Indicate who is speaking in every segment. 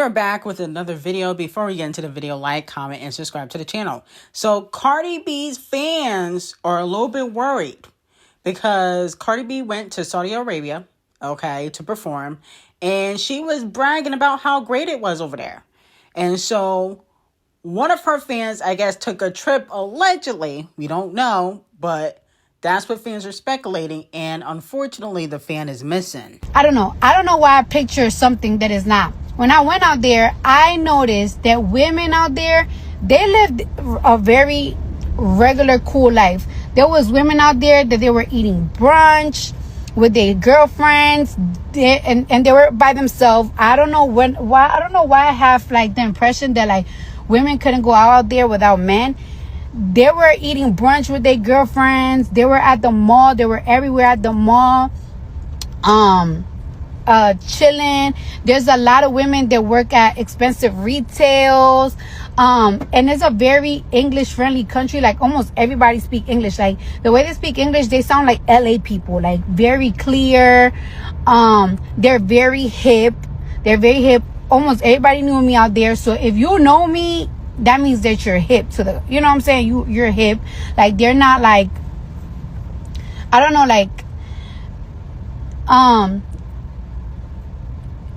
Speaker 1: are back with another video. Before we get into the video, like, comment, and subscribe to the channel. So Cardi B's fans are a little bit worried because Cardi B went to Saudi Arabia, okay, to perform, and she was bragging about how great it was over there. And so one of her fans, I guess, took a trip, allegedly. We don't know, but that's what fans are speculating, and unfortunately, the fan is missing.
Speaker 2: I don't know why I picture something that is not. When I went out there, I noticed that women out there, they lived a very regular, cool life. There was women out there that they were eating brunch with their girlfriends, and they were by themselves. I don't know why I have like the impression that like women couldn't go out there without men. They were eating brunch with their girlfriends. They were at the mall. They were everywhere at the mall. Chilling. There's a lot of women that work at expensive retails. And it's a very English friendly country. Like almost everybody speak English. Like the way they speak English, they sound like LA people, like very clear. They're very hip. Almost everybody knew me out there. So if you know me, that means that you're hip to the, you know what I'm saying? You're hip. Like they're not like, I don't know, like,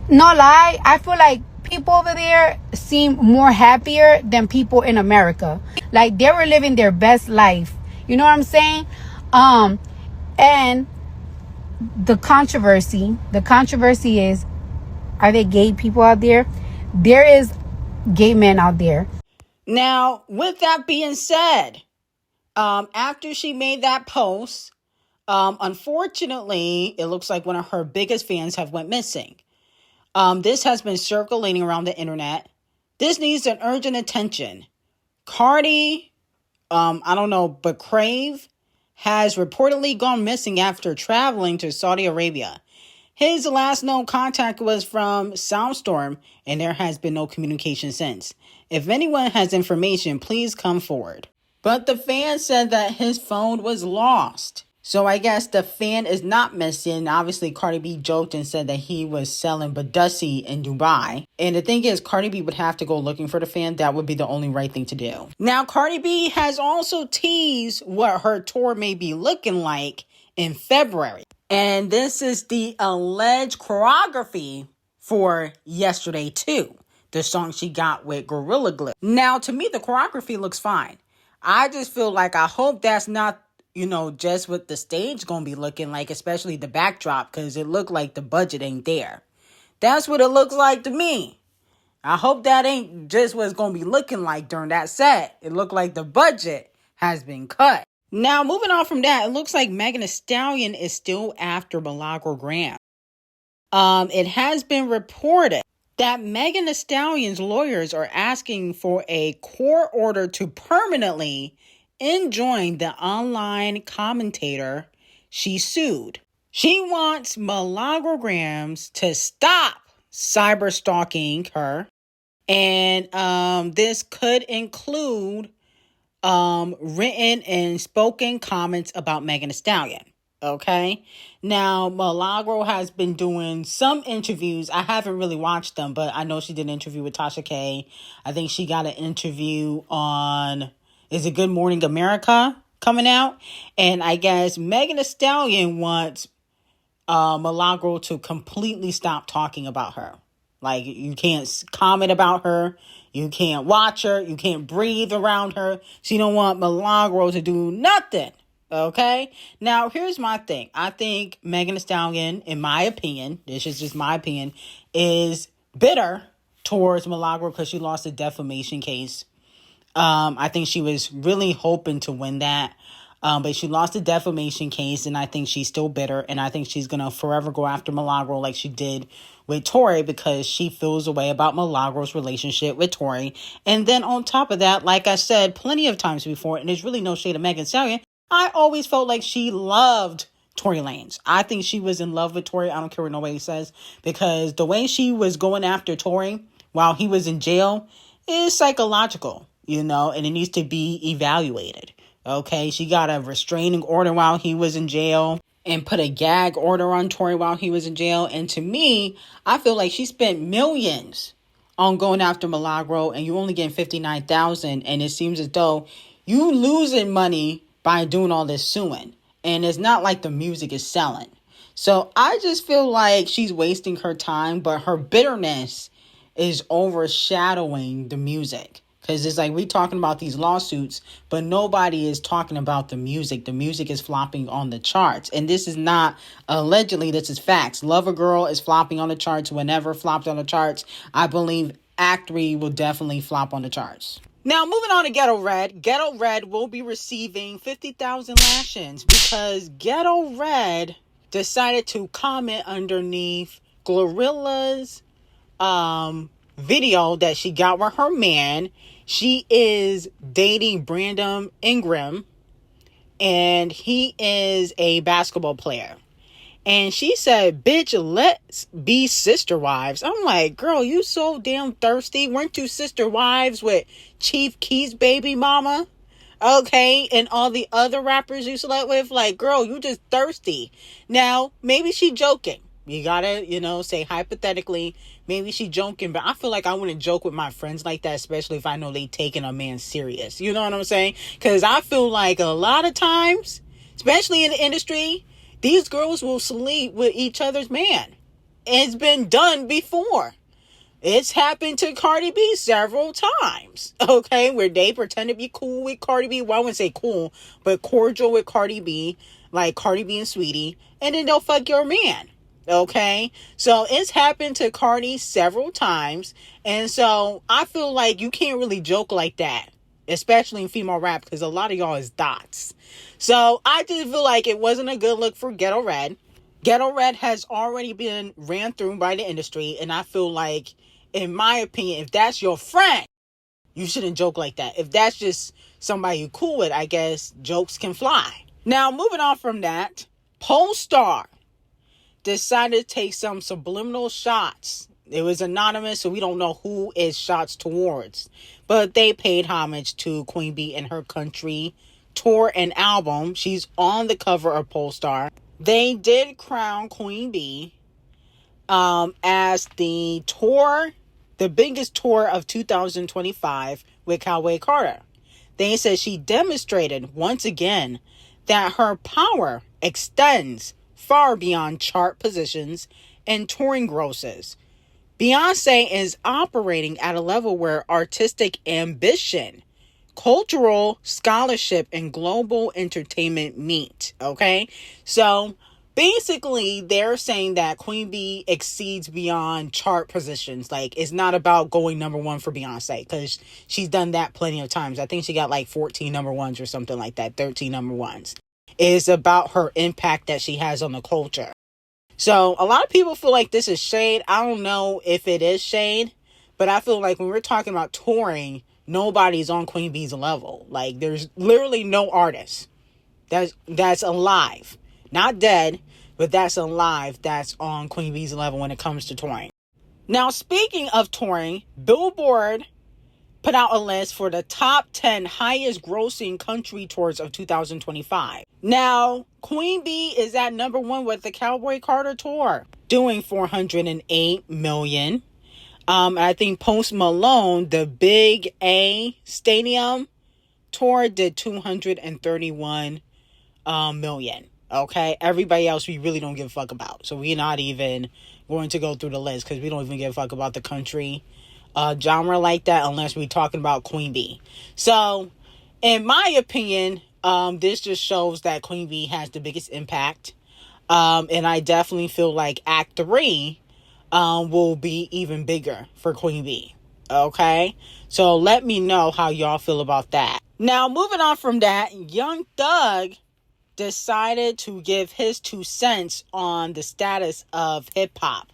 Speaker 2: no lie, I feel like people over there seem more happier than people in America. Like they were living their best life. You know what I'm saying? And the controversy is, are there gay people out there? There is gay men out there.
Speaker 1: Now, with that being said, after she made that post, unfortunately, it looks like one of her biggest fans have went missing. This has been circulating around the internet. This needs an urgent attention. Cardi, but Crave has reportedly gone missing after traveling to Saudi Arabia. His last known contact was from Soundstorm, and there has been no communication since. If anyone has information, please come forward. But the fan said that his phone was lost. So I guess the fan is not missing. Obviously, Cardi B joked and said that he was selling Badussi in Dubai. And the thing is, Cardi B would have to go looking for the fan. That would be the only right thing to do. Now, Cardi B has also teased what her tour may be looking like in February. And this is the alleged choreography for Yesterday 2, the song she got with Gorilla Glue. Now, to me, the choreography looks fine. I just feel like I hope that's not, just what the stage gonna be looking like, especially the backdrop, because it looked like the budget ain't there. That's what it looks like to me. I hope that ain't just what it's gonna be looking like during that set. It looked like the budget has been cut. Now, moving on from that, it looks like Megan Thee Stallion is still after Milagro Graham. It has been reported that Megan Thee Stallion's lawyers are asking for a court order to permanently enjoin the online commentator she sued. She wants Milagro Grahams to stop cyber stalking her, and this could include written and spoken comments about Megan Thee Stallion. Okay. Now, Milagro has been doing some interviews. I haven't really watched them, but I know she did an interview with Tasha K. I think she got an interview on, is it Good Morning America coming out? And I guess Megan Thee Stallion wants Milagro to completely stop talking about her. Like, you can't comment about her. You can't watch her. You can't breathe around her. She don't want Milagro to do nothing. Okay? Now, here's my thing. I think Megan Thee Stallion, in my opinion, this is just my opinion, is bitter towards Milagro because she lost a defamation case. I think she was really hoping to win that. But she lost a defamation case, and I think she's still bitter, and I think she's going to forever go after Milagro like she did with Tory because she feels a way about Milagro's relationship with Tory. And then on top of that, like I said plenty of times before, and there's really no shade of Megan Thee Stallion, I always felt like she loved Tory Lanez. I think she was in love with Tory. I don't care what nobody says, because the way she was going after Tory while he was in jail is psychological, and it needs to be evaluated. Okay, she got a restraining order while he was in jail and put a gag order on Tory while he was in jail. And to me, I feel like she spent millions on going after Milagro and you only getting 59,000, and it seems as though you losing money by doing all this suing, and it's not like the music is selling. So I just feel like she's wasting her time, but her bitterness is overshadowing the music. Because it's like we talking about these lawsuits, but nobody is talking about the music. The music is flopping on the charts. And this is not allegedly, this is facts. Lover Girl is flopping on the charts. Whenever flopped on the charts, I believe Act 3 will definitely flop on the charts. Now, moving on to Ghetto Red. Ghetto Red will be receiving 50,000 lashings because Ghetto Red decided to comment underneath Glorilla's video that she got with her man. She is dating Brandon Ingram, and he is a basketball player. And she said, bitch, let's be sister wives. I'm like, girl, you so damn thirsty. Weren't you sister wives with Chief Keef's baby mama? Okay, and all the other rappers you slept with? Like, girl, you just thirsty. Now, maybe she joking. You gotta, say hypothetically, maybe she joking, but I feel like I wouldn't joke with my friends like that, especially if I know they taking a man serious. You know what I'm saying? Because I feel like a lot of times, especially in the industry, these girls will sleep with each other's man. It's been done before. It's happened to Cardi B several times, okay, where they pretend to be cool with Cardi B. Well, I wouldn't say cool, but cordial with Cardi B, like Cardi B and Sweetie, and then they'll fuck your man. Okay, so it's happened to Cardi several times, and so I feel like you can't really joke like that, especially in female rap, because a lot of y'all is dots. So I just feel like it wasn't a good look for Ghetto Red. Ghetto Red has already been ran through by the industry, and I feel like, in my opinion, if that's your friend, you shouldn't joke like that. If that's just somebody you cool with, I guess jokes can fly. Now, moving on from that, Polestar decided to take some subliminal shots. It was anonymous, so we don't know who is shots towards. But they paid homage to Queen Bee and her country tour and album. She's on the cover of Polestar. They did crown Queen Bee as the biggest tour of 2025 with Cowboy Carter. They said she demonstrated once again that her power extends far beyond chart positions and touring grosses. Beyonce is operating at a level where artistic ambition, cultural scholarship, and global entertainment meet. Okay? So basically, they're saying that Queen Bee exceeds beyond chart positions. Like, it's not about going number one for Beyonce, because she's done that plenty of times. I think she got like 14 number ones or something like that, 13 number ones. It's about her impact that she has on the culture. So a lot of people feel like this is shade. I don't know if it is shade, but I feel like when we're talking about touring, nobody's on Queen Bee's level. Like, there's literally no artist that's alive, not dead, but that's alive, that's on Queen Bee's level when it comes to touring. Now, speaking of touring, Billboard put out a list for the top 10 highest grossing country tours of 2025. Now, Queen Bee is at number one with the Cowboy Carter tour, doing $408 million. I think Post Malone, the Big A Stadium tour, did $231 million. Okay, everybody else we really don't give a fuck about. So we're not even going to go through the list because we don't even give a fuck about the country genre like that unless we're talking about Queen Bee. So, in my opinion, this just shows that Queen Bee has the biggest impact. And I definitely feel like Act 3 will be even bigger for Queen Bee. Okay? So, let me know how y'all feel about that. Now, moving on from that, Young Thug decided to give his 2 cents on the status of hip-hop.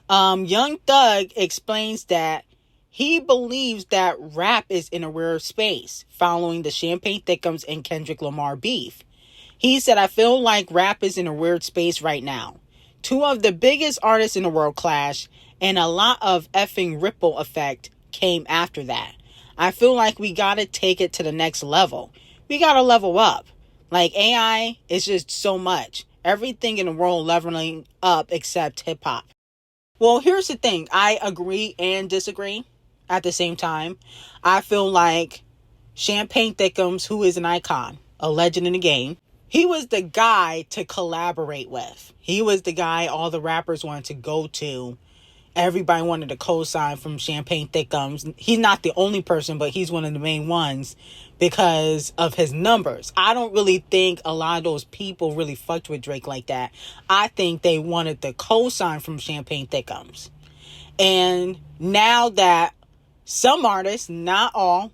Speaker 1: Young Thug explains that he believes that rap is in a rare space following the Champagne Thickums and Kendrick Lamar beef. He said, I feel like rap is in a weird space right now. 2 of the biggest artists in the world clash, and a lot of effing ripple effect came after that. I feel like we gotta take it to the next level. We gotta level up. Like, AI is just so much. Everything in the world leveling up except hip hop. Well, here's the thing. I agree and disagree at the same time. I feel like Champagne Thickums, who is an icon, a legend in the game, he was the guy to collaborate with. He was the guy all the rappers wanted to go to. Everybody wanted to co-sign from Champagne Thickums. He's not the only person, but he's one of the main ones because of his numbers. I don't really think a lot of those people really fucked with Drake like that. I think they wanted the co-sign from Champagne Thickums. And now that some artists, not all,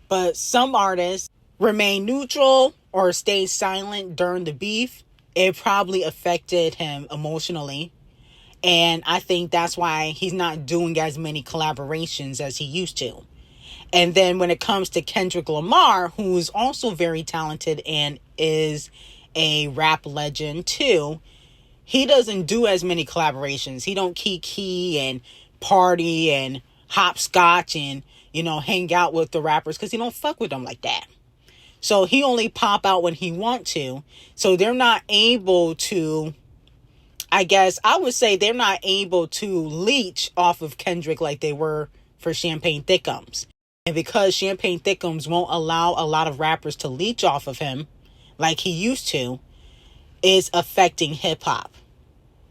Speaker 1: but some artists remain neutral or stay silent during the beef, it probably affected him emotionally. And I think that's why he's not doing as many collaborations as he used to. And then when it comes to Kendrick Lamar, who's also very talented and is a rap legend too, he doesn't do as many collaborations. He don't key and party and hopscotch and, hang out with the rappers because he don't fuck with them like that. So he only pop out when he want to. So they're not able to, I guess I would say they're not able to leech off of Kendrick like they were for Champagne Thickums. And because Champagne Thickums won't allow a lot of rappers to leech off of him like he used to, is affecting hip hop.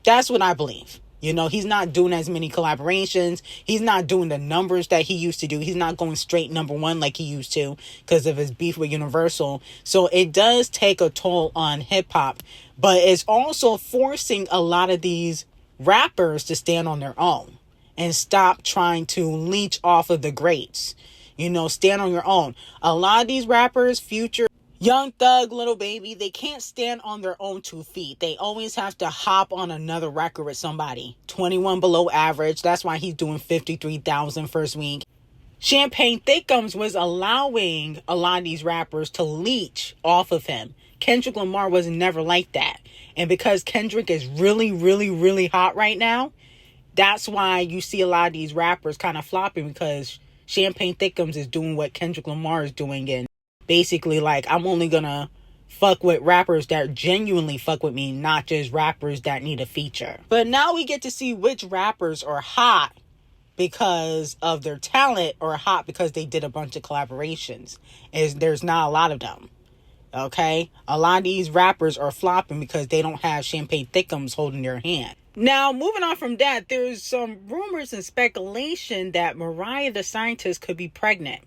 Speaker 1: That's what I believe. He's not doing as many collaborations. He's not doing the numbers that he used to do. He's not going straight number one like he used to because of his beef with Universal. So it does take a toll on hip hop, but it's also forcing a lot of these rappers to stand on their own and stop trying to leech off of the greats. Stand on your own. A lot of these rappers, Future, Young Thug, Little Baby, they can't stand on their own 2 feet. They always have to hop on another record with somebody. 21 below average. That's why he's doing 53,000 first week. Champagne Thickums was allowing a lot of these rappers to leech off of him. Kendrick Lamar was never like that. And because Kendrick is really, really, really hot right now, that's why you see a lot of these rappers kind of flopping, because Champagne Thickums is doing what Kendrick Lamar is doing, and basically, like, I'm only gonna fuck with rappers that genuinely fuck with me, not just rappers that need a feature. But now we get to see which rappers are hot because of their talent or hot because they did a bunch of collaborations. There's not a lot of them. Okay? A lot of these rappers are flopping because they don't have Champagne Thickums holding their hand. Now, moving on from that, there's some rumors and speculation that MARIAH the Scientist could be pregnant.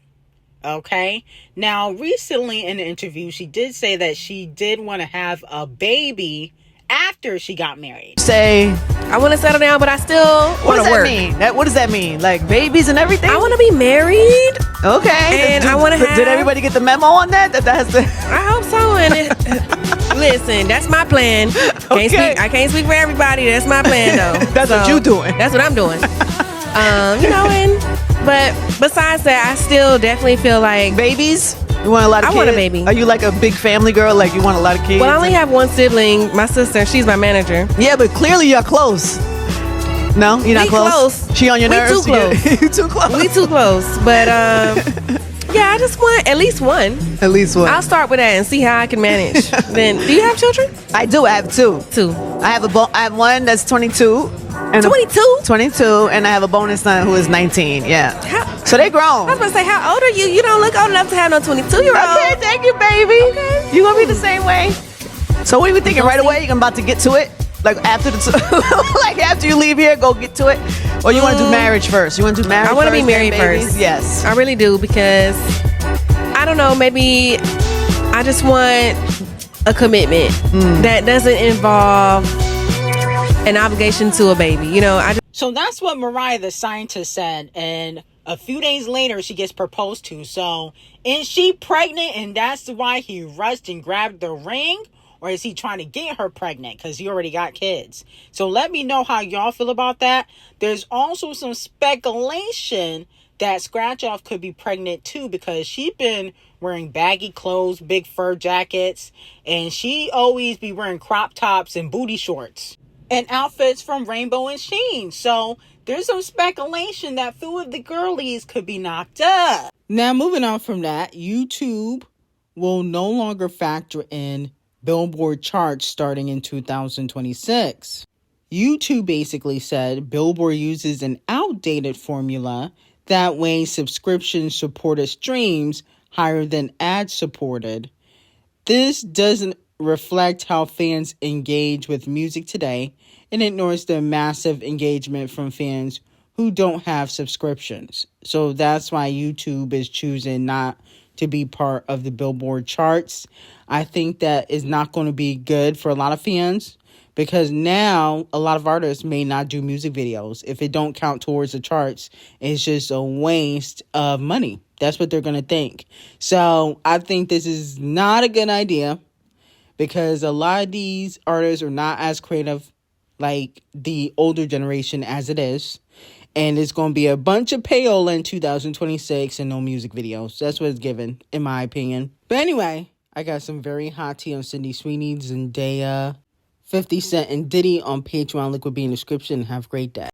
Speaker 1: Okay. Now, recently in an interview, she did say that she did want to have a baby after she got married.
Speaker 3: Say, I want to settle down, but I still want to work. What does that mean? Like babies and everything?
Speaker 4: I want to be married.
Speaker 3: Okay.
Speaker 4: And I want to have...
Speaker 3: Did everybody get the memo on that? That has to...
Speaker 4: I hope so. And listen, that's my plan.
Speaker 3: Okay.
Speaker 4: I can't speak for everybody. That's my plan, though.
Speaker 3: That's what you doing.
Speaker 4: That's what I'm doing. But besides that, I still definitely feel like
Speaker 3: babies. You want a lot of kids?
Speaker 4: I want a baby.
Speaker 3: Are you like a big family girl? Like you want a lot of kids?
Speaker 4: Well, I only have one sibling, my sister. She's my manager.
Speaker 3: Yeah, but clearly you're close. No, you're not close. She on your nerves?
Speaker 4: We too close.
Speaker 3: You too close.
Speaker 4: We too close. But yeah, I just want at least one.
Speaker 3: At least one.
Speaker 4: I'll start with that and see how I can manage. Then, do you have children?
Speaker 3: I do. I have two. I have one that's 22. And 22, and I have a bonus son who is 19. Yeah. So they grown.
Speaker 4: I was about to say, how old are you? You don't look old enough to have no 22-year-old.
Speaker 3: Okay, thank you, baby. Okay. You gonna be the same way. So what are we thinking? Right away, you're about to get to it? Like after like after you leave here, go get to it? Or you want to do marriage first? You want to do marriage first?
Speaker 4: I want to be married first.
Speaker 3: Yes.
Speaker 4: I really do, because I don't know, maybe I just want a commitment that doesn't involve an obligation to a baby.
Speaker 1: So that's what MARIAH the Scientist said, and a few days later she gets proposed to. So is she pregnant and that's why he rushed and grabbed the ring? Or is he trying to get her pregnant because he already got kids? So let me know how y'all feel about that. There's also some speculation that Scratch Off could be pregnant too, because she's been wearing baggy clothes, big fur jackets, and she always be wearing crop tops and booty shorts and outfits from Rainbow and Sheen. So there's some speculation that few of the girlies could be knocked up. Now, moving on from that, YouTube will no longer factor in Billboard charts starting in 2026. YouTube basically said Billboard uses an outdated formula that weighs subscription-supported streams higher than ad-supported. This doesn't reflect how fans engage with music today and ignores the massive engagement from fans who don't have subscriptions. So that's why YouTube is choosing not to be part of the Billboard charts. I think that is not going to be good for a lot of fans, because now a lot of artists may not do music videos. If it don't count towards the charts, it's just a waste of money. That's what they're going to think. So I think this is not a good idea, because a lot of these artists are not as creative like the older generation as it is. And it's going to be a bunch of payola in 2026 and no music videos. That's what it's given, in my opinion. But anyway, I got some very hot tea on Sydney Sweeney, Zendaya, 50 Cent, and Diddy on Patreon. Link will be in the description. Have a great day.